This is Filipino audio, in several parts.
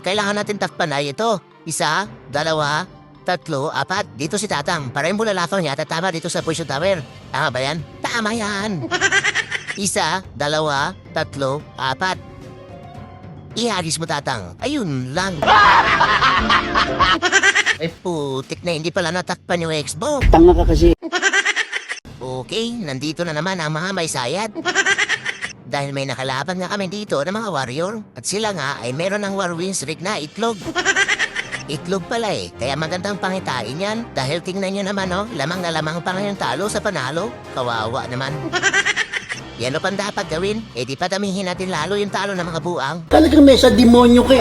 Kailangan natin takpan ay ito. 1, 2, 3, 4. Dito si Tatang. Para yung bulalakaw niya tatama dito sa Puso Tower. Tama ba yan? Tama yan. 1, 2, 3, 4. Iharis mo, Tatang. Ayun lang. Putik na hindi pala natakpan yung Xbox. Tanga ka kasi. Okay, nandito na naman ang mga may sayad. Dahil may nakalaban nga kami dito ng mga warrior. At sila nga ay meron ng Warwings rig na itlog. Itlog pala eh, kaya magandang pangitain yan. Dahil tingnan nyo naman lamang na lamang pa ngayong talo sa panalo. Kawawa naman. Yan pang dapat gawin, di padamihin natin lalo yung talo ng mga buang. Talagang may sa demonyo ka.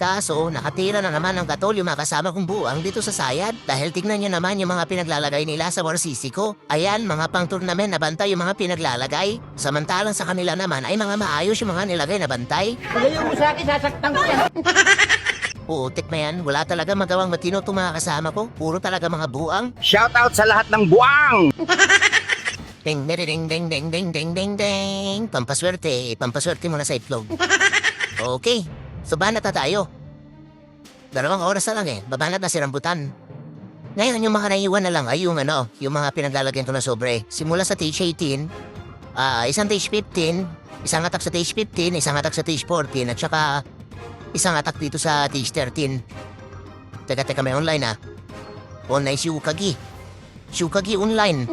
Kaso, nakatira na naman ang katol yung mga kasama kong buang dito sa sayad. Dahil tignan nyo naman yung mga pinaglalagay nila sa warsisi ko. Ayan, mga pang-tournament na bantay yung mga pinaglalagay. Samantalang sa kanila naman ay mga maayos yung mga nilagay na bantay. Pagayon mo sa akin, sasaktan ko yan. Putik na yan, wala talaga magawang matino itong mga kasama ko. Puro talaga mga buang. Shoutout sa lahat ng buwang! Ding ding ding ding ding ding ding ding ding. Pampaswerte mo na sa itlog. Okay, so banat na tayo. 2 oras na lang babanat na si Rambutan. Ngayon yung mga naiwan na lang ay yung mga pinaglalagyan ko na sobre. Simula sa stage 18, isang stage 15, isang attack sa stage 15, isang attack sa stage 14, at saka isang attack dito sa stage 13. Teka, may online Online si Ukagi. Si Ukagi online.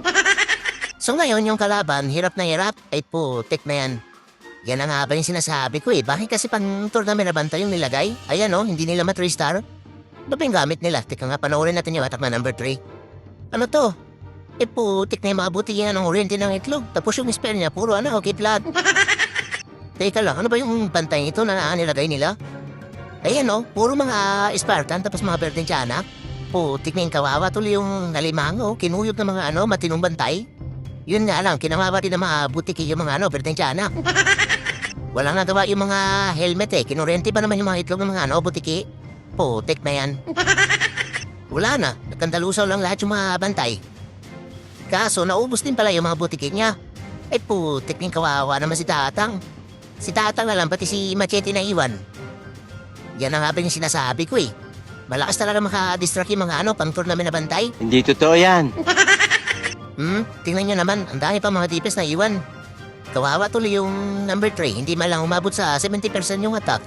So ngayon yung kalaban, hirap na hirap, ay putik na yan. Yan ang nga ba yung sinasabi ko Bakit kasi pang tournament na bantay yung nilagay? Ayan hindi nila ma-3-star. Ano ba yung gamit nila? Teka nga, panoorin natin yung attack na number 3. Ano to? Putik na yung mga buti yan ng oriente ng itlog. Tapos yung spell niya, puro kidlat. Teka lang, ano ba yung bantay ito na nilagay nila? Ayan puro mga Spartan, tapos mga Bertinciana. Putik na yung kawawa, tuloy yung nalimango, kinuyog ng mga matinong bantay. Yun nga lang, kinamaba din ng mga butiki yung mga Bertinciana. Walang nagawa yung mga helmet kinurente pa naman yung mga itlog ng mga butiki. Putik na yan. Wala na, nagkandalusaw lang lahat yung mga bantay. Kaso naubos din pala yung mga butiki niya. Putik ng kawawa naman si Tatang. Si Tatang na lang, pati si Machete na iwan. Yan ang nga ba yung sinasabi ko Malakas talaga makadistract yung mga pang-tournament na bantay. Hindi totoo yan. Tingnan nyo naman, ang dami pa mga tipes na iwan. Kawawa tuloy yung number 3, hindi man lang umabot sa 70% yung attack.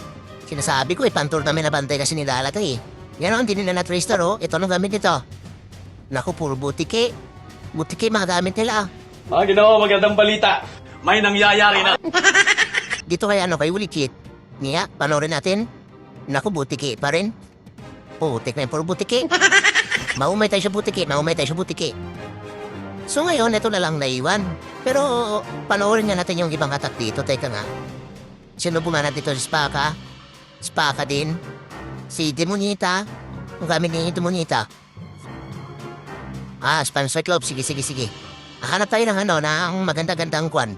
Sinasabi ko pang-tournament na bantay kasi nilalagay Yan hindi nila na-tracer ito ang gamit nito. Naku, puro butiki. Butiki mga gamit nila. Mga ginawa, magandang balita. May nangyayari na. Dito kay kay Wulikit. Niya, panoorin natin. Naku, butiki pa rin. Putik na yung puro butiki. Maumay tayo sa butiki. So ngayon, ito na lang naiwan. Pero panoorin nga natin yung ibang attack dito. Teka nga. Sinubungan natin ito si Spaka. Spaka din. Si Demonita. Ang gamit ni Demonita. Spam Cyclops. Sige. Hanap tayo ng ng maganda-gandang kwan.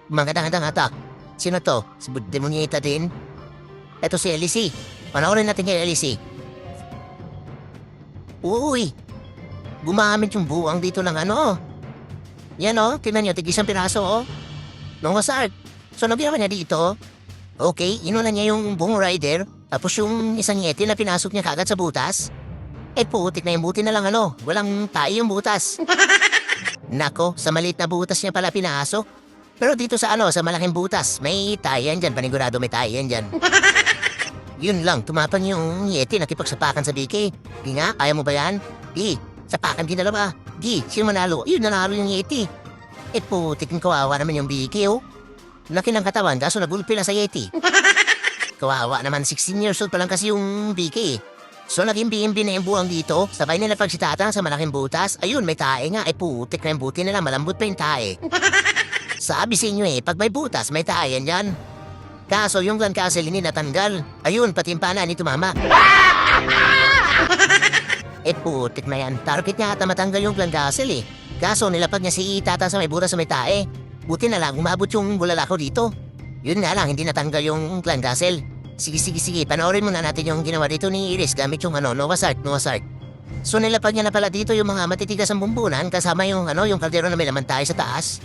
Maganda-gandang attack. Sino to? Si Demonita din. Ito si Elise. Panoorin natin yung Elise. Uy! Gumamit yung buwang dito ng Yan tingnan nyo, tig-isang piraso Nung wasart. So nabira niya dito. Okay, inuna niya yung buong rider. Tapos yung isang yeti na pinasok niya kagad sa butas. Putik na yung buti na lang walang tayo yung butas. Nako, sa maliit na butas niya pala pinasok. Pero dito sa sa malaking butas, may tayan dyan, panigurado may tayan dyan. Yun lang, tumapang yung yeti, nakipagsapakan sa BK. Di nga, kaya mo ba yan? Di. Sapakan din dalawa. Di, sino manalo? Yun, nanalo yung Yeti. Putik ng kawawa naman yung BK, Laki ng katawan, kaso nagulpi lang sa Yeti. Kawawa naman, 16 years old pa lang kasi yung BK. So, naging BMB na yung buwang dito. Sabay nila pagsitatan sa malaking butas. Ayun, may tae nga. Putik na yung buti nila, malambot pa yung tae. Sabi sa inyo pag may butas, may tae yan dyan. Kaso, yung Clan Castle hindi natanggal. Ayun, pati yung pana ni tumama. Putik na yan. Target niya ata matanggal yung Clan Castle Kaso nilapag niya si Tata sa may butas sa may tae. Buti na lang umabot yung bulalakaw dito. Yun nga lang, hindi natanggal yung Clan Castle. Sige. Panoorin muna natin yung ginawa dito ni Iris gamit yung Nova Sark. So nilapag niya na pala dito yung mga matitigas ang bumbunan kasama yung yung kaldero na may laman tayo sa taas.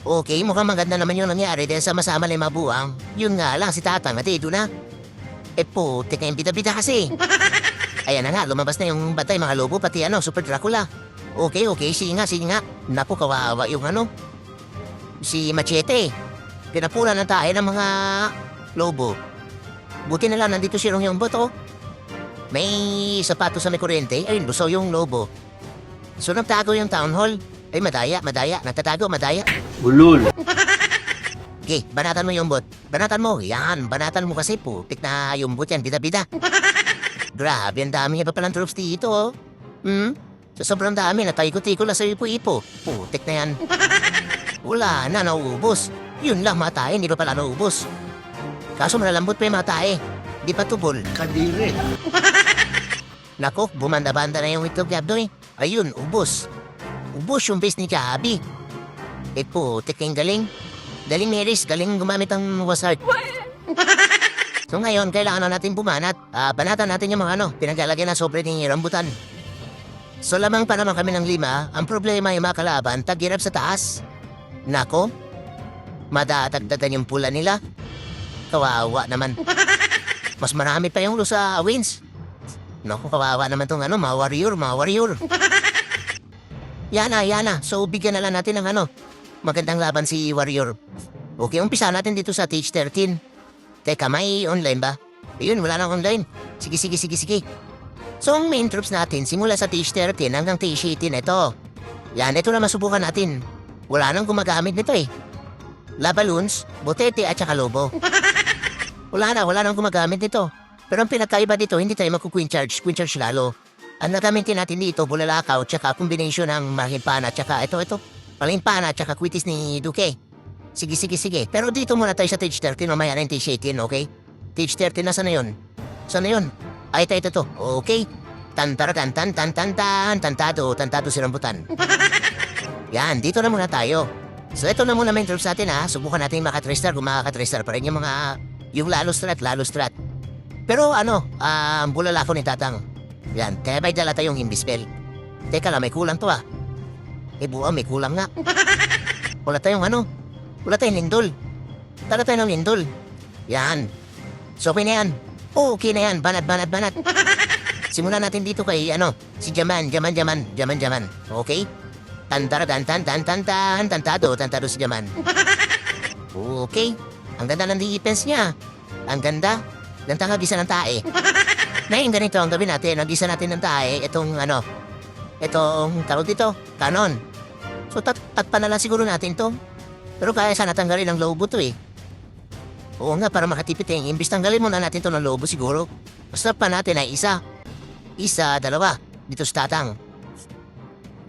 Okay, mukhang maganda naman yung nangyari dahil sama-sama na yung mabuang. Yun nga lang, si Tatang natido na. Putik na yung bida-bida kasi. Ayan na nga, lumabas na yung batay, mga lobo, pati Super Dracula. Okay, sige nga. Naku, kawawa yung si Machete. Pinapulan ng tayo ng mga lobo. Buti na lang, nandito si Rong yung boto. May sapatos sa may kuryente, ayun, lusaw yung lobo. So, nagtago yung town hall. Ay, madaya, nagtatago, madaya. Ulul. Okay, banatan mo yung bot. Banatan mo, yan, banatan mo kasi putik na yung bot yan, bida-bida. Grabe, ang dami pa palang troops dito, oh. So, sobrang dami, nataikot-ikot lang sa ipo-ipo. Putik na yan. Wala na, nauubos. Yun lang, matay, hindi pa pala nauubos. Kaso malalambot pa yung matay. Di pa tubol. Kadiri. Nako, bumanda-banda na yung itlog Gabdoy. Ayun, ubos. Ubos yung base ni Gabi. Putik yung galing. Galing Meris, galing gumamit ang wasart. So ngayon, kailangan na natin bumanat. Banatan natin yung mga pinaglalagyan na sobre ng rambutan. So lamang pa naman kami ng 5, ang problema yung mga kalaban, tagirap sa taas. Nako, madatagdagan yung pula nila. Kawawa naman. Mas marami pa yung sa wins. Naku, kawawa naman tong mga warrior. Yana. So bigyan na lang natin ng magandang laban si warrior. Okay, umpisa natin dito sa Stage 13. Teka, may online ba? Ayun, wala nang online. Sige. So, ang main troops natin, simula sa Stage 13 hanggang Stage 18, ito. Yan, ito na masubukan natin. Wala nang gumagamit nito eh. Laballoons, Botete at saka Lobo. Wala nang gumagamit nito. Pero ang pinakaiba dito, hindi tayo magku-queen charge lalo. Ang nagamitin natin dito, Bulalakaw, tsaka combination ng Mahimpana, tsaka ito. Palimpana, tsaka Quitis ni Duque. Sige. Pero dito muna tayo sa Stage 13, mamaya na yung Stage 18, okay? Stage 13, nasa na yun? Sana yun? Ay, ito. Okay. Tantado si rambutan. Yan, dito na muna tayo. So, ito na muna main troops natin, ha? Subukan natin maka-3-star, kung maka-3-star pa rin yung lalo strat. Pero bulalako ni Tatang. Yan, kaya may dala tayong Imbispel. Teka lang, may kulang to, buwa, may kulang nga. Wala tayong lindol. Tara tayo ng lindol. Yan. So, okay na yan. Okay na yan. Banat. Simulan natin dito kay, si Jaman. Okay? Tantado si Jaman. Okay. Ang ganda ng defense niya. Ang ganda. Gantang agisa ng tae. Ngayon ganito ang gawin natin. Agisa natin ng tae. Itong tawag dito, kanon. So, takpan na lang siguro natin to. Pero kaya sana tanggalin ng lobo to eh. Oo nga, para makatipid imbis tanggalin muna natin to ng lobo siguro. Basta pa natin ay isa, dalawa, dito sa Tatang.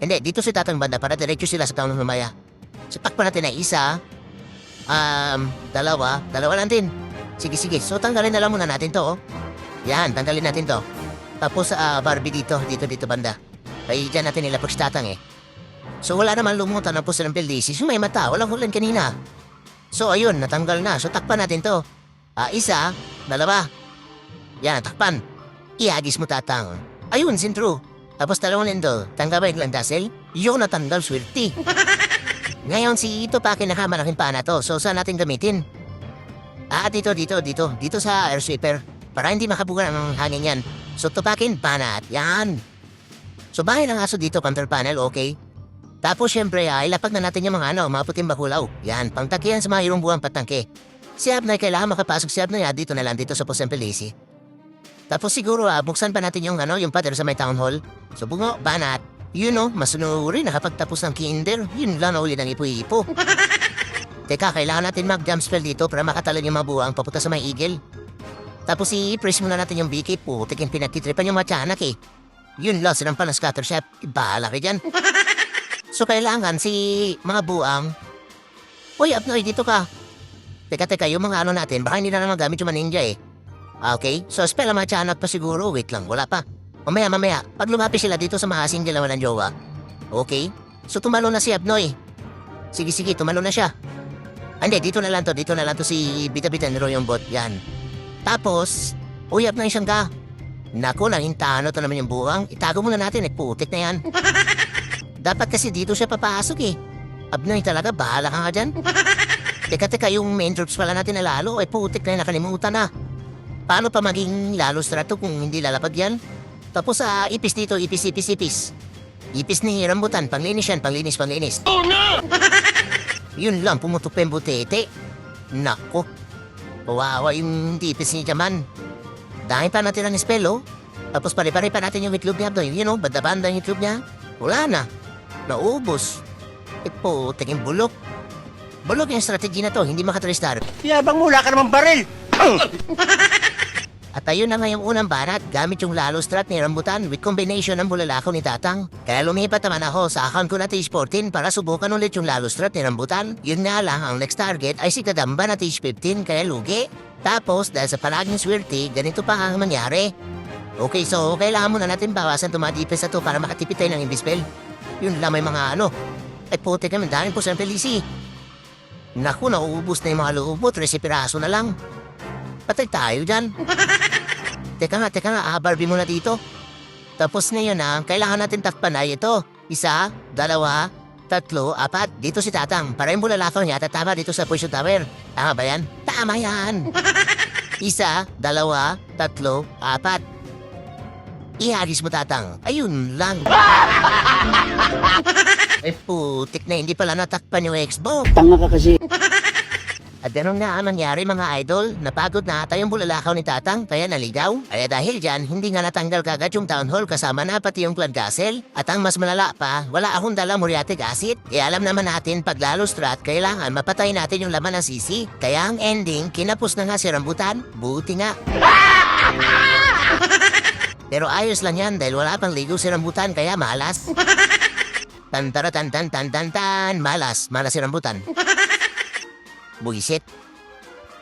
Hindi, dito si Tatang banda para diretso sila sa taon ng mamaya. So, takpan natin ay isa, dalawa lang din. Sige. So, tanggalin na lang muna natin to, Yan, tanggalin natin to. Tapos, Barbie dito banda. Ay, dyan natin nilapag si Tatang eh. So, wala naman lumutan ng puso ng Pelisi. So, may mata, walang hulan kanina. So, ayun, natanggal na. So, takpan natin to. Isa, dalawa. Yan, takpan. Ihagis mo, Tatang. Ayun, sintro. Tapos dalawang lindol. Tanggabay lang dasel. Yung natanggal, swerte. Ngayon, si ito pa kinakamalaking pana to. So, saan natin gamitin? Dito. Dito sa air sweeper. Para hindi makabugan ang hangin yan. So, tupakin, panat. Yan. So, bahay ng aso dito, counter panel, okay? Tapos, syempre, ilapag na natin yung mga puting bakulaw. Yan, pangtakihan sa mga irong buwang patangke. Si Abnoy, kailangan makapasok si Abnoy, dito na lang, dito sa Post Pelisi. Tapos siguro, buksan pa natin yung pader sa may town hall. So, bungo, banat. Masunuri, nakapagtapos ng kinder. Yun lang na uli ng ipo-ipo. Teka, kailangan natin mag-jump spell dito para makatalon yung mga buwang papunta sa may eagle. Tapos, i-press muna natin yung BK po. Tikin pinagtitripan yung mga tiyanak eh. Yun lang, sinampal ng scatter shot. Bahala ka dyan. So, kailangan si mga buang. Uy, Abnoy, dito ka. Teka, yung mga natin, baka hindi na naman gamit yung maninja eh. Okay, so spell ang mga tiyanak pa siguro. Wait lang, wala pa. Mamaya, pag lumapis sila dito sa mahasing dalawa ng jowa. Okay, so tumalo na si Abnoy. Sige, tumalo na siya. Hindi, dito na lang to si Bita-Bita ni Roy yung bot. Yan. Tapos, uy, Abnoy, siyang ka. Naku, nahintano to naman yung buwang. Itago muna natin, putik na yan. Dapat kasi dito siya papasok eh. Abnoy talaga, bahala ka nga dyan. Teka, yung main troops pala natin na lalo. Putik na yun, nakalimutan na. Paano pa maging lalo strato kung hindi lalapag yan? Tapos sa ipis dito, ipis. Ipis ni rambutan, panglinis yan, panglinis. Oh no! Yun lang, pumutok pa yung butete. Nako, kawawa yung ipis ni Jaman. Dahil pa natin ang spell, oh. Tapos pare-pare pa natin yung itlog niya, you know, banda-banda yung itlog niya. Wala na, naubos. Ipo, tingin bulok. Bulok yung strategy na to, hindi makatristar. Yabang mula ka naman baril. At ayun na nga yung unang banat gamit yung lalo strat ni Rambutan with combination ng bulalakaw ni Tatang. Kaya lumipat naman ako sa account ko na T14 para subukan ulit yung lalo strat ni Rambutan. Yun nga lang, ang next target ay si Kadamba na T15 kaya lugi. Tapos dahil sa palaging swerte, ganito pa ang mangyari. Okay, so kailangan muna natin bawasan tumadipes na to para makatipid tayo ng Invispell. Yun lang, may mga ano. Ay puti naman, dahil po sa Pelisi. Naku, nauubos na yung mga lubot, 13 piraso na lang. Patay tayo dyan. Teka nga, Barbie muna dito. Tapos na yun kailangan natin takpan na ito. 1, 2, 3, 4. Dito si Tatang. Para yung bulalakaw niya, tatama dito sa Poison Tower. Tama ba yan? Tama yan. 1, 2, 3, 4. Ihagis mo, Tatang. Ayun lang. Ay putik na, hindi pala natakpan yung Xbox. Tanga ka kasi. At ganun nga ang nangyari mga idol, napagod na ata yung bulalakaw ni Tatang kaya naligaw. Kaya dahil dyan, hindi nga natanggal kagad yung town hall kasama na pati yung Clan Castle. At ang mas malala pa, wala akong dala muriatic acid. Kaya alam naman natin pag lalo strat, kailangan mapatay natin yung laman ng sisi. Kaya ang ending, kinapos na nga si Rambutan, buti nga. Pero ayos lang yan dahil wala pang ligo si Rambutan kaya malas. Tan, malas si Rambutan. Buisit.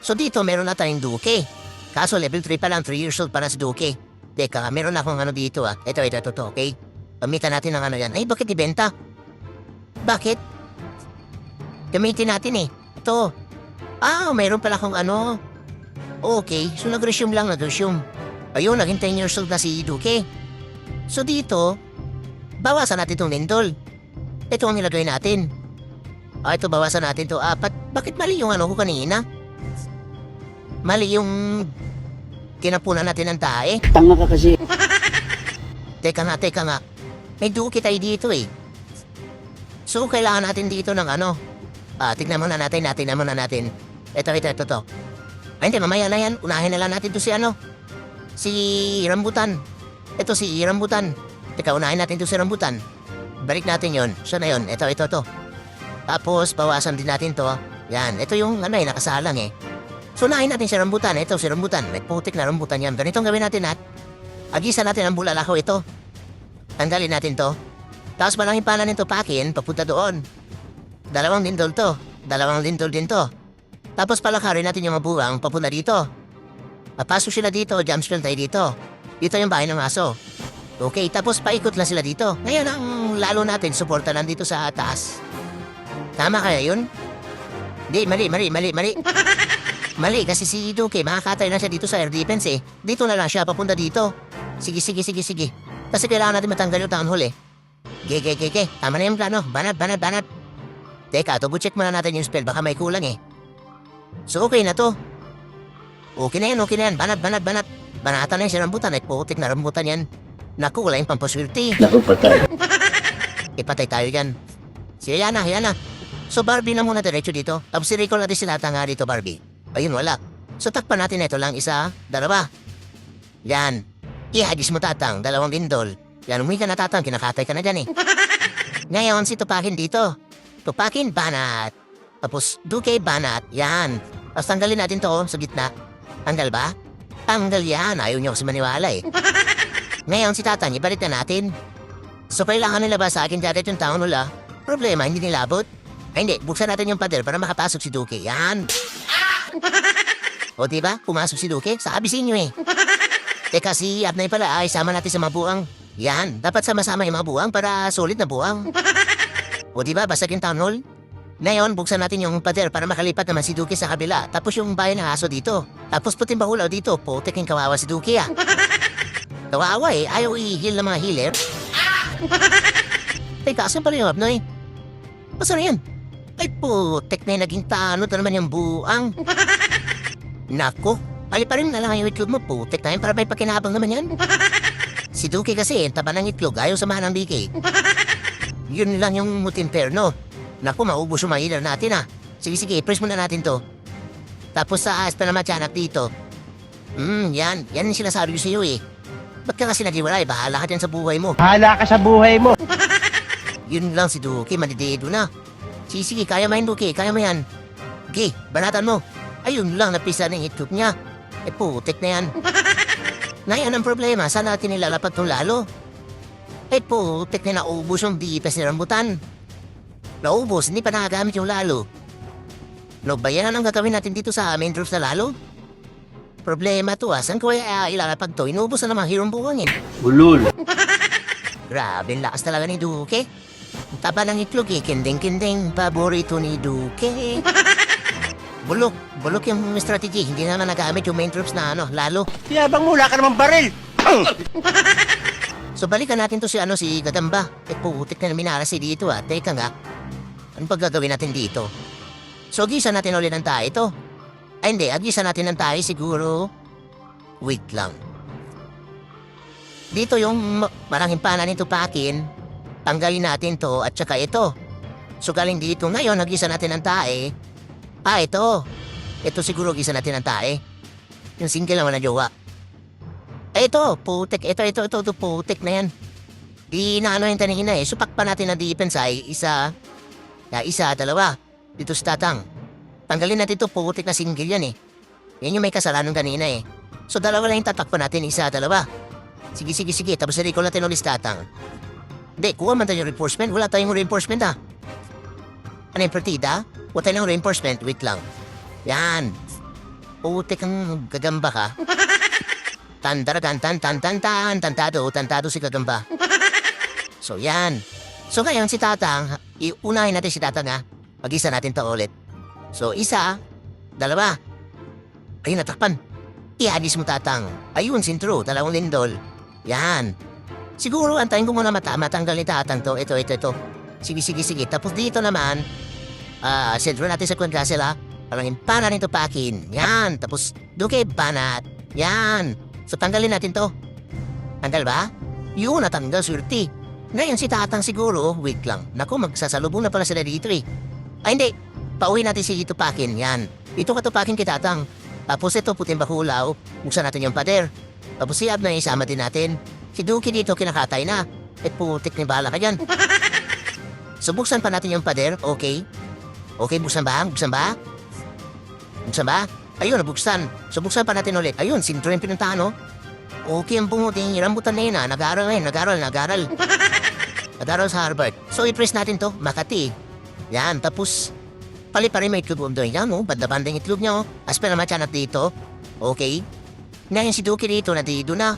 So dito meron na tayong Duke. Kaso level 3 pa lang, 3 years old para si Duke. Teka, meron akong ano dito Ito, okay? Gamitan natin ng ano yan. Ay, bakit ibenta? Bakit? Gamitin natin Ito. Meron pala akong ano. Okay, so nag-resume. Ayun, naging 10 years old na si Duke. So dito, bawasan natin itong lindol. Ito ang nilagay natin. Ito, bawasan natin to 4. Bakit mali yung ano ko kanina? Mali yung kinapunan natin ng tae. Tanga ka kasi. Teka nga. May Duke tayo dito So, kailangan natin dito ng ano. Tignan muna natin. Ito. Ay, hindi, mamaya na yan. Unahin na lang natin to si ano. Si Rambutan. Ito si Rambutan. Teka, unahin natin to si Rambutan. Balik natin yon. Saan na yun? Ito. Tapos, bawasan din natin to. Yan, ito yung ano nakasalang So, unahin natin si Rambutan. Ito si Rambutan. May putik na Rambutan yan. Ganitong gawin natin agisa natin ang bulalakaw ito. Tanggalin natin to. Tapos malangin pala nito pakin, papunta doon. 2 lindol to. 2 lindol din to. Tapos palakarin natin yung mabuwang papunta dito. Papasok sila dito, jump spell tayo dito. Dito yung bahay ng aso. Okay, tapos paikot lang sila dito. Ngayon ang lalo natin, suporta lang dito sa taas. Tama kaya yun? Di, mali. Mali, kasi si Duke, makakatay na siya dito sa air defense Dito na lang siya, papunta dito. Sige. Kasi kailangan natin matanggal yung town hall Ge. Tama na yung plano. Banat. Teka, double check muna natin yung spell, baka may kulang So okay na to. Okay na yan. Banat. Banatan na yung si Rambutan. Ay putik na Rambutan yan. Naku, wala yung pampaswerte. Naku, patay. Ipatay tayo dyan. Sige, yan na. So Barbie na muna diretso dito. Tapos i-recall natin sila nga dito, Barbie. Ayun, wala. So takpan natin ito lang, 1, 2. Yan. Ihagis mo, Tatang, 2 lindol. Yan, umuwi ka na, Tatang, kinakatay ka na dyan Ngayon, si Tupakin dito. Tupakin, banat. Tapos, Duke, banat. Yan. Tapos tanggalin natin to sa gitna. Tanggal ba? Tanggal yan. Ayaw niyo kasi maniwala Ngayon, si Tatang, ibalik na natin. So, kailangan nila ba sa akin dati yung town hall Problema, hindi nilabot. Ay, hindi. Buksan natin yung pader para makapasok si Duke. Yan. O, diba? Pumasok si Duke. Sabi sa inyo Teka, si Abnay pala ay sama natin sa mga buwang. Yan. Dapat sama-sama yung mga buwang para solid na buwang. O, diba? Basag yung town hall. Ngayon, buksan natin yung pader para makalipat naman si Duke sa kabila. Tapos yung bayan ng aso dito. Tapos puting bahulaw dito. Putik yung kawawa si Duke Kawawa Ayaw i-heal ng mga healer. Teka, asan pala yung Abnay? Basta na yan. Ay putik na naging tanod na naman yung buang. Nako, Paliparin na lang yung itlog mo, putik na yan para may pakinabang naman yan. Si Duki kasi, taba ng itlog, ayaw samahan ng Biki. Yun lang yung mutimperno. Naku, maubos yung mahilar natin ah. Sige, press muna natin to. Tapos sa pa naman tiyanak dito. Yan yung sinasabi ko sa iyo eh. Ba't ka kasi nag-iwalay? Bahala ka dyan sa buhay mo. Hala ka sa buhay mo. Yun lang si Duki, madidido na. Sige, kaya mo yan Duki, kaya mo yan. Okay, banatan mo. Ayun lang, napisa ng itlog niya. Putik na yan. Ngayon ang problema, saan natin nilalapag itong lalo? Putik na naubos yung bipas ni rambutan. Naubos, hindi pa nakagamit yung lalo. No ba yan ang gagawin natin dito sa main roofs na lalo? Problema to saan ko ilalapag to? Inubos na naman hirong buwangin. Ulul. Grabe, ang lakas talaga ni Duke. Ang taba ng itlog kinding-kinding, paborito ni Duke. Bulok yung strategy. Hindi naman nagamit yung main troops na lalo. Yabang mula ka naman baril. So balikan natin to si Gadamba. Putik na minarasi dito Teka nga. Ano pa gagawin natin dito? So gisa natin ulit ng tayo to. Ay hindi, agisa natin ng tayo siguro. Wait lang. Dito yung maranging pana nito pakin. Tanggalin natin to at saka ito. So galing dito ngayon, nagisa natin ng tae. Ito. Ito siguro gisa natin ng tae. Yung single naman na jowa. Ito, putik. Ito, putik na yan. Di naano yung tanihina Supak pa natin na defense ay isa, dalawa. Dito sa tatang. Tanggalin natin ito, putik na single yan Yan yung may kasalanan kanina So dalawa lang yung tatakpan natin, isa, dalawa. Sige. Tapos recall natin ulit tatang. Hindi, kuha man tayo yung reinforcement. Wala tayong reinforcement Ano yung partida? Wala tayong reinforcement. Wait lang. Yan. Putik ang gagamba ka. Tantado si gagamba. So yan. So ngayon si tatang, iunahin natin si tatang Mag-isa natin to ulit. So isa, dalawa. Ayun, natakpan. Ihadis mo tatang. Ayun, sintro, dalawang lindol. Yan. Siguro, antayin ko muna matanggal ni tatang to. Ito. Sige. Tapos dito naman, sentro natin sa Kwan Castle Parangin pa natin to pakin. Yan. Tapos, Duke, banat. Yan. So, tanggalin natin to. Tanggal ba? Yun, natanggal, surti. Ngayon si tatang siguro, wait lang. Naku, magsasalubong na pala sila dito Ay, hindi. Pauwi natin si Tupakin. Yan. Ito katupakin kay tatang. Tapos ito, puting bakulaw. Buksan natin yung pader. Tapos si Abna, isama din natin. Si Duki dito, kinakatay na. Putik ni bala ka dyan. So, buksan pa natin yung pader. Okay. Okay, buksan ba? Ayun, nabuksan. So, buksan pa natin ulit. Ayun, sintro yung pinuntahan, Okay, ang bunguting rambutan na yun, Nag-aaral. Nag-aaral sa Harvard. So, i-press natin to. Makati. Yan, tapos, pali-pari may itlog doon. Yan, banda-banda yung itlog niya, Aspen naman siya dito. Okay. Ngayon si Duki dito, nadido na.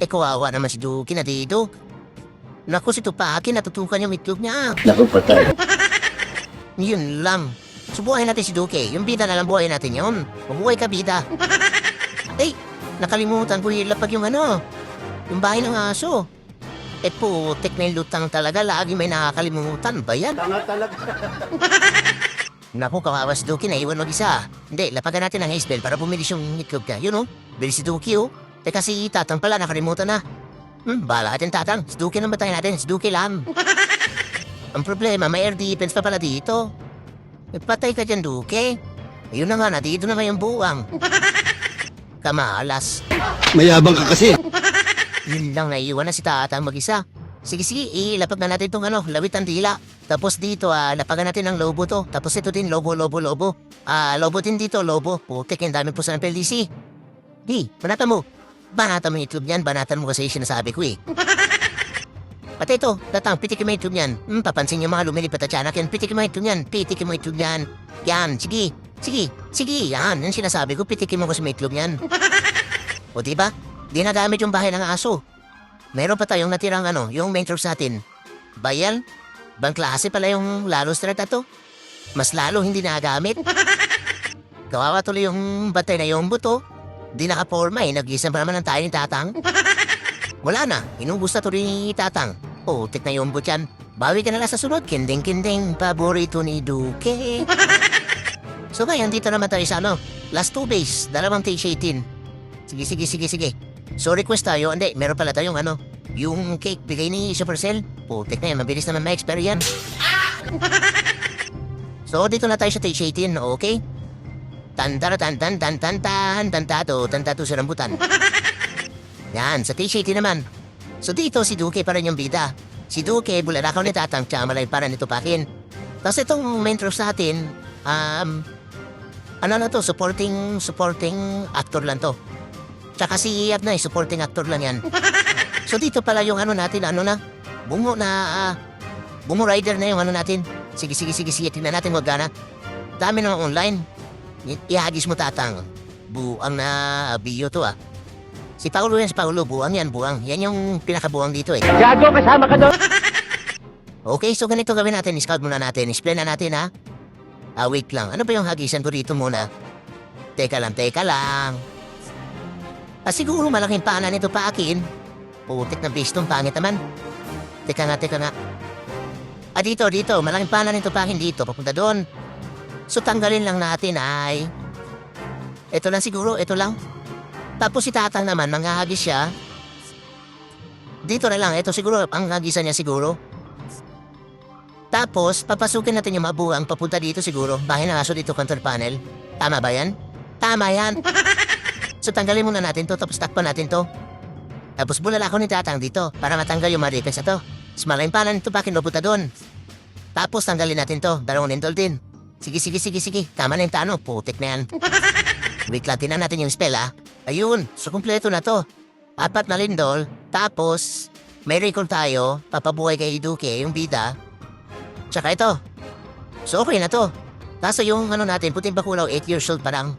Kawawa naman si Duki, nadido. Naku, si Tupakin, natutukan yung itlog niya. Naku, patay. Yun lang. Subuhayin natin si Duki. Yung bida na lang buhayin natin yun. Mabuhay ka, bida. Nakalimutan ko ilapag yung yung bahay ng aso. Putik na yung lutang talaga. Lagi may nakakalimutan ba yan? Tanga talaga. Naku, kawawa si Duki, naiwan mag-isa. Hindi, lapagan natin ang ice bell para bumilis yung itlog ka. Yun bilis si Duki Teka, si tatang pala, nakalimutan na. Bahala ka din tatang. Si Duki naman tayo natin, si Duki lang. Ang problema, may air defense pa pala dito. Patay ka dyan, Duki. Ayun na nga, nandito naman yung buwang. Kamalas. Mayabang ka kasi. Yun lang, naiiwan na si tatang mag-isa. Sige, ilapag na natin itong lawit ang dila. Tapos dito, lapagan natin ang lobo to. Tapos ito din, lobo. Lobo din dito, lobo. Putik, ang dami po sa PLDC. Di, banatan mo. Banatan mo yung itlog niyan. Banatan mo kasi yung sinasabi ko Pati ito, tatang, pitikin mo yung itlog niyan. Papansin yung mga lumilipad at tiyanak yan. Pitikin mo yung itlog niyan. Pitikin mo yung itlog niyan. Yan, sige. Yan, yung sinasabi ko, pitikin mo kasi may itlog niyan. O diba? Di nagamit yung bahay ng aso. Meron pa tayong natirang yung main troops natin. Bayal? Bang klase pala yung lalo strat to? Mas lalo hindi nagamit. Kawawa tuloy yung batay na yung buto. Di nakaporma nag-isang pa naman ang tayo ni tatang. Wala na, inubos na tuloy ni tatang. Putik na yung butyan. Bawi ka na lang sa sunod. Kinding, paborito ni Duke. So ngayon, dito naman tayo sa last 2 base, dalawang TH18. Sige. So request tayo, hindi, meron pala tayong yung cake bigay ni Supercell. Putik na yan, mabilis naman ma-expire yan. So dito na tayo sa TH18, okay? Tantado sa rambutan. Yan, sa TH18 naman. So dito si Duque pa rin yung bida. Si Duque, bulalakaw ni Tatang, tsaka malay para nito pakin. Tapos itong main troops natin, supporting actor lang to. Tsaka si Abnay, supporting actor lang yan. So dito pala yung natin, bungo rider na yung natin. Sige, tingnan natin wag na. Dami naman online. Ihagis mo Tatang. Buang na bio to Si Paulo buang yan. Yan yung pinakabuang dito eh. Gago, kasama ka doon. Okay, so ganito gawin natin. Scout muna natin. Explain na natin wait lang. Ano ba yung hagisan ko dito muna? Teka lang. Siguro malaking paanan nito paakin. Putik na base tong pangit naman. Teka nga. Dito. Malaking paanan nito paakin dito. Papunta doon. So tanggalin lang natin ay... Ito lang siguro, ito lang. Tapos si Tatang naman, manghahagis siya. Dito na lang, ito siguro, ang hagisan niya siguro. Tapos, papasukin natin yung mabuang papunta dito siguro. Bahay na aso dito, control panel. Tama ba yan? Tama yan. So tanggalin muna natin to, tapos takpan natin to. Tapos bulalakaw ni Tatang dito, para matanggal yung maripes na to. Tapos malaking panan ito, bakit mapunta doon? Tapos tanggalin natin to, dalawang lindol din. Sige. Tama na yung tano. Putik na yan. Wait lang, tinan natin yung spell Ayun, so kumpleto na to. 4 na lindol. Tapos, may recall tayo. Papabuhay kay Duque, yung bida. Tsaka ito. So okay na to. Kaso yung natin, puting bakulaw, 8 years old pa lang.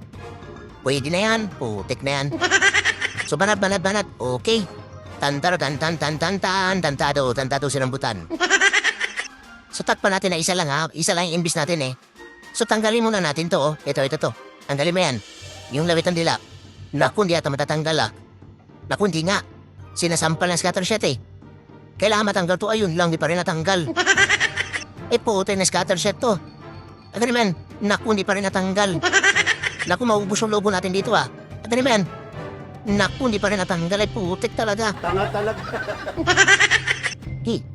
Pwede na yan. Putik na yan. So banat. Okay. Tantado si rambutan. So takpan natin na isa lang Isa lang yung imbis natin So tanggalin muna natin to Ito to. Tanggalin mo yan. Yung lawit ng dila. Naku, hindi ata matatanggal Naku, hindi nga. Sinasampal ng scatter shot Kailangan matanggal to. Ayun lang, di pa rin natanggal. Puti na scatter shot to. Agad naman. Naku, hindi pa rin natanggal. Naku, maubos yung lobo natin dito Agad naman. Naku, hindi pa rin natanggal. Putik talaga. Tanga talaga.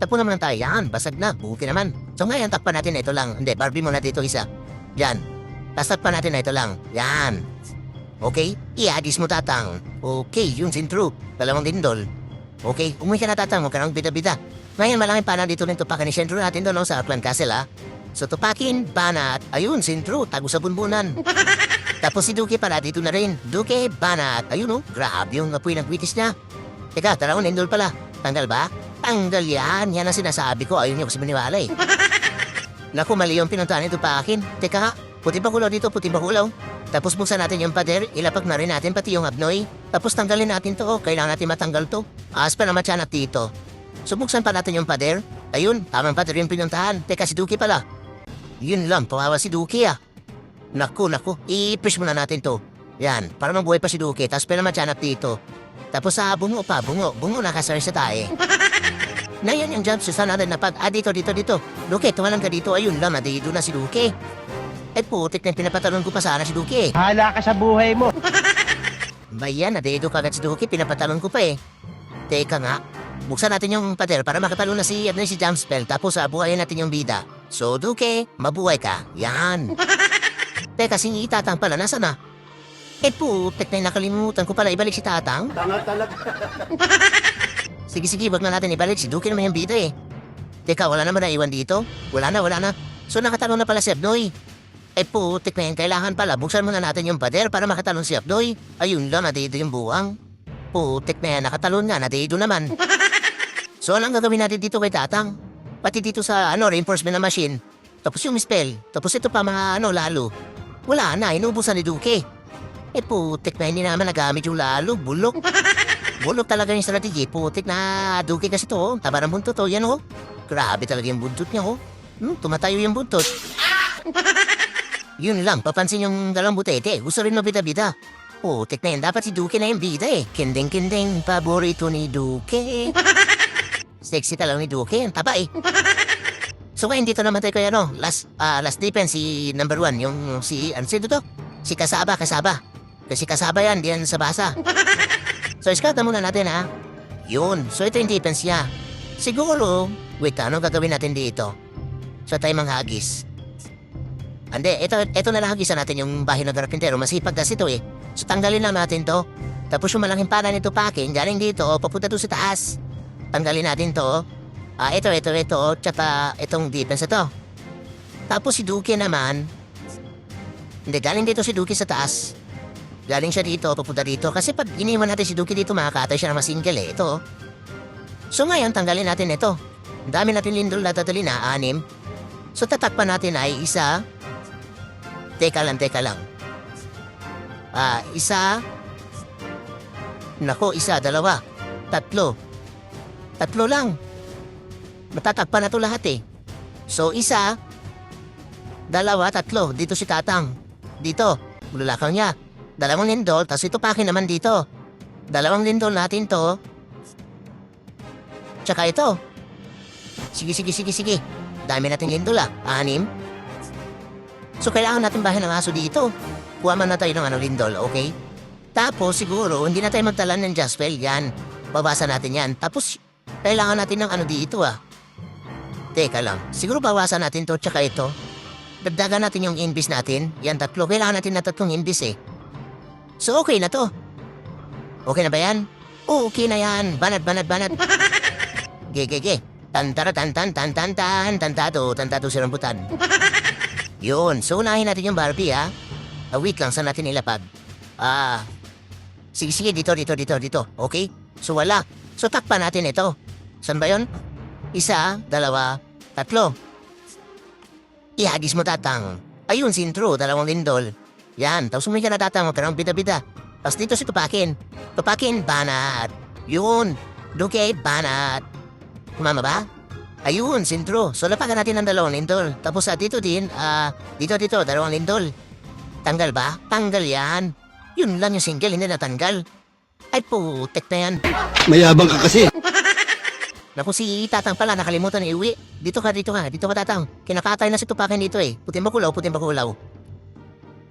Tapo naman tayo. Yan, basag na. Buti naman. So ngayon, takpan natin na ito lang. Hindi, Barbie muna dito isa. Yan. Tapos takpan natin na ito lang. Yan. Okay? Iadis mo Tatang. Okay, yun true. Dalawang lindol. Okay, umuwi ka na Tatang. Huwag ka nang bida-bida. Ngayon, malaking panan dito rin tupakan ni Sentro natin doon sa Auckland Castle So tupakin, banat. Ayun, Sentro. Tago sa bunbunan. Tapos si Duque pala dito na rin. Duque, banat. Ayun grabe yung apoy ng kwitis niya. Teka, dalawang lindol pala. Tanggal ba? Tanggal yan. Yan ang sinasabi ko. Ayun yung kasi maniwala Naku, mali yung pinuntahan nito pa akin. Teka, puti bakulaw dito, puti bakulaw. Tapos buksan natin yung pader, ilapag na rin natin pati yung abnoy. Tapos tanggalin natin to, kailangan natin matanggal to. Aas pa naman siya dito. So buksan pa natin yung pader. Ayun, tamang pader yung pinuntahan. Teka, si Duque pala. Yun lang, tawawa si Duque Naku, i-push muna natin to. Yan, para mabuhay pa si Duque, tapos pa naman siya dito. Tapos bungo nakasar sa tae. Na yan yung jump sa natin na pag, dito. Duque, tumalang ka dito, ayun lang, nadido na si Duque. Putik na pinapatalon ko pa sana si Duque. Hala ka sa buhay mo. Bayan, nadido ka agad si Duque, pinapatalon ko pa Teka nga, buksan natin yung pader para makatalon na si jump spell, tapos buhayin natin yung bida. So, Duque, mabuhay ka. Yan. Teka, si Tatang pala, nasa na? Putik na nakalimutan ko pala ibalik si Tatang. Tanga talaga. Sige, wag na natin ibalik. Si Duque naman yung bida Teka, wala naman naiwan dito? Wala na. So nakatalon na pala si Abnoy. Putik na yan. Kailangan pala. Buksan muna natin yung pader para makatalon si Abnoy. Ayun lang, nadido yung buwang. Putik na yan. Nakatalon nga, nadido naman. So anong gagawin natin dito kay Tatang? Pati dito sa reinforcement na machine. Tapos yung spell. Tapos ito pa mga lalo. Wala na, inubusan ni Duque. Putik na hindi naman nagamit yung lalo. Bulok talaga yung strategy. Putik na Duque kasi to. Taba ng buntot yan Grabe talaga yung buntot niya tumatayo yung buntot. Yun lang, papansin yung dalawang butete. Gusto rin mabida-bida. Putik na yan, dapat si Duque na yung bida Kinding, paborito ni Duque. Sexy talaga ni Duque, ang taba So ngayon dito naman tayo kay last defense, si number 1, yung si, sino to? Si Kasaba. Kasi Kasaba yan, diyan sa basa. So, scout na muna natin, ha? Yun. So, ito yung defense niya. Siguro, wait, ano gagawin natin dito? So, tayo manghagis. Hindi, ito na lang hagisan natin yung bahay ng karpintero. Masipag kasi ito, eh. So, tanggalin lang natin to. Tapos yung malaking pana nito paking, galing dito, papunta to sa taas. Tanggalin natin to. Ito, tsaka itong defense ito. Tapos si Duki naman, hindi, galing dito si Duki sa taas. Galing siya dito, papunta dito. Kasi pag iniwan natin si Duki dito, makakatay siya na masingle, eh. Ito. So ngayon, tanggalin natin ito. Ang dami natin lindol na tatalin na, 6. So tatakpan natin ay isa. Teka lang. Isa. Nako, isa, 2, 3. 3 lang. Matatakpan na to lahat, eh. So, 1, 2, 3. Dito si Tatang. Dito, bulalakaw niya. 2 lindol, tapos ito pakin naman dito. 2 lindol natin to. Tsaka ito. Sige. Dami natin lindol, 6. So, kailangan natin bahay ng aso dito. Kuha man na tayo ng lindol, okay? Tapos, siguro, hindi na tayo magtalan ng Jaspel. Yan. Bawasan natin yan. Tapos, kailangan natin ng dito, Teka lang. Siguro bawasan natin to, tsaka ito. Dagdagan natin yung invis natin. Yan, 3. Kailangan natin na 3 invis, eh. So, okay na to. Okay na ba yan? Oo, okay na yan. Banat. Ge. Tantado si rambutan. Yun. So, unahin natin yung Barbie, Wait lang, saan natin ilapag? Sige, dito. Okay? So, wala. So, takpan natin ito. Saan ba yun? 1, 2, 3. Ihagis mo, Tatang. Ayun, sintro, 2 lindol. Yan, tapos umay ka na, Tatang, magkaroon bida-bida. Tapos dito si Tupakin. Tupakin, banat. Yun, Duke, banat. Kumama ba? Ayun, sintro. So, lapagan natin ng 2 lindol. Tapos dito din, dito, 2 lindol. Tanggal ba? Tanggal yan. Yun lang yung single, hindi natanggal. Ay, putek na yan. Mayabang ka kasi. Naku, si Tatang pala, nakalimutan na iuwi. Dito ka, Tatang. Kinakatay na si Tupakin dito, eh. Puting bakulaw.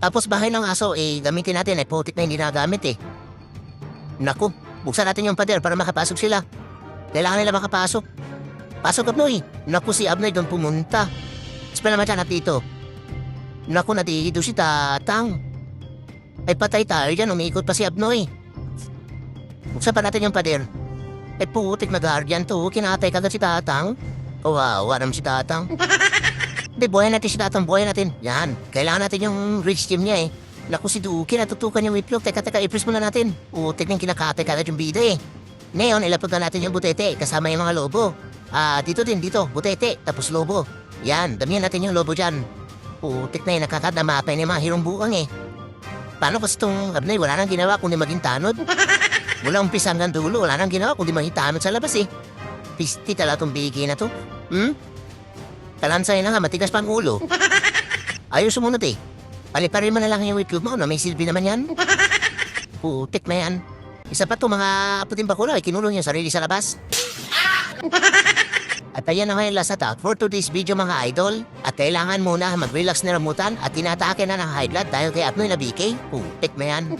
Tapos bahay ng aso, gamitin natin, putik na hindi nagamit, eh. Naku, buksan natin yung pader para makapasok sila. Kailangan nila makapasok. Pasok, Abnoy. Naku, si Abnoy doon pumunta. Spell naman siya dito. Naku, natihido si Tatang. Ay, patay tayo dyan, umiikot pa si Abnoy. Buksan pa natin yung pader. Ay, putik na guardian to. Kinatay kagad si Tatang. Kawawa naman si Tatang. Hindi, buhayin natin si Tatang. Buhayin natin. Yan. Kailangan natin yung rich team niya, eh. Naku, si Duki, natutukan yung whiplog. Teka, i-press muna natin. Putik na kinakatay kagad yung bida, eh. Ngayon, ilapag na natin yung butete. Kasama yung mga lobo. Dito. Butete. Tapos lobo. Yan. Damihan natin yung lobo dyan. Putik na yun. Nakakadamapay na yung mga hirong buwang, eh. Paano kasi itong Abnay? Wala nang ginawa kundi maging tanod. Mula umpisa hanggang dulo, wala nang ginawa kundi mahitamit sa labas, eh. Pisti tala itong bigay na to. Kalansay na nga, matigas pa ang ulo. Ayaw sumunod, eh. Paliparin mo na lang yung whiplog mo, may silbi naman yan. Putik na yan. Isa pa to, mga puting bakula, kinulong yung sarili sa labas. At ayan na ngayon last attack for today's video, mga idol. At kailangan muna mag-relax na ramutan at tinatake na ng high blood dahil kay Abnoy na BK. Putik na yan.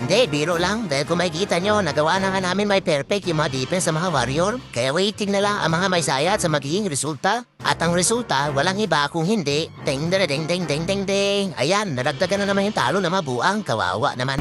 Hindi, biro lang. Dahil kung makikita nyo, nagawa na nga namin may perfect yung mga defense sa mga warrior. Kaya waiting na lang ang mga may sayat sa magiging resulta. At ang resulta, walang iba kung hindi. Ding. Ayan, nadagdagan na naman yung talo na mabuang. Kawawa naman.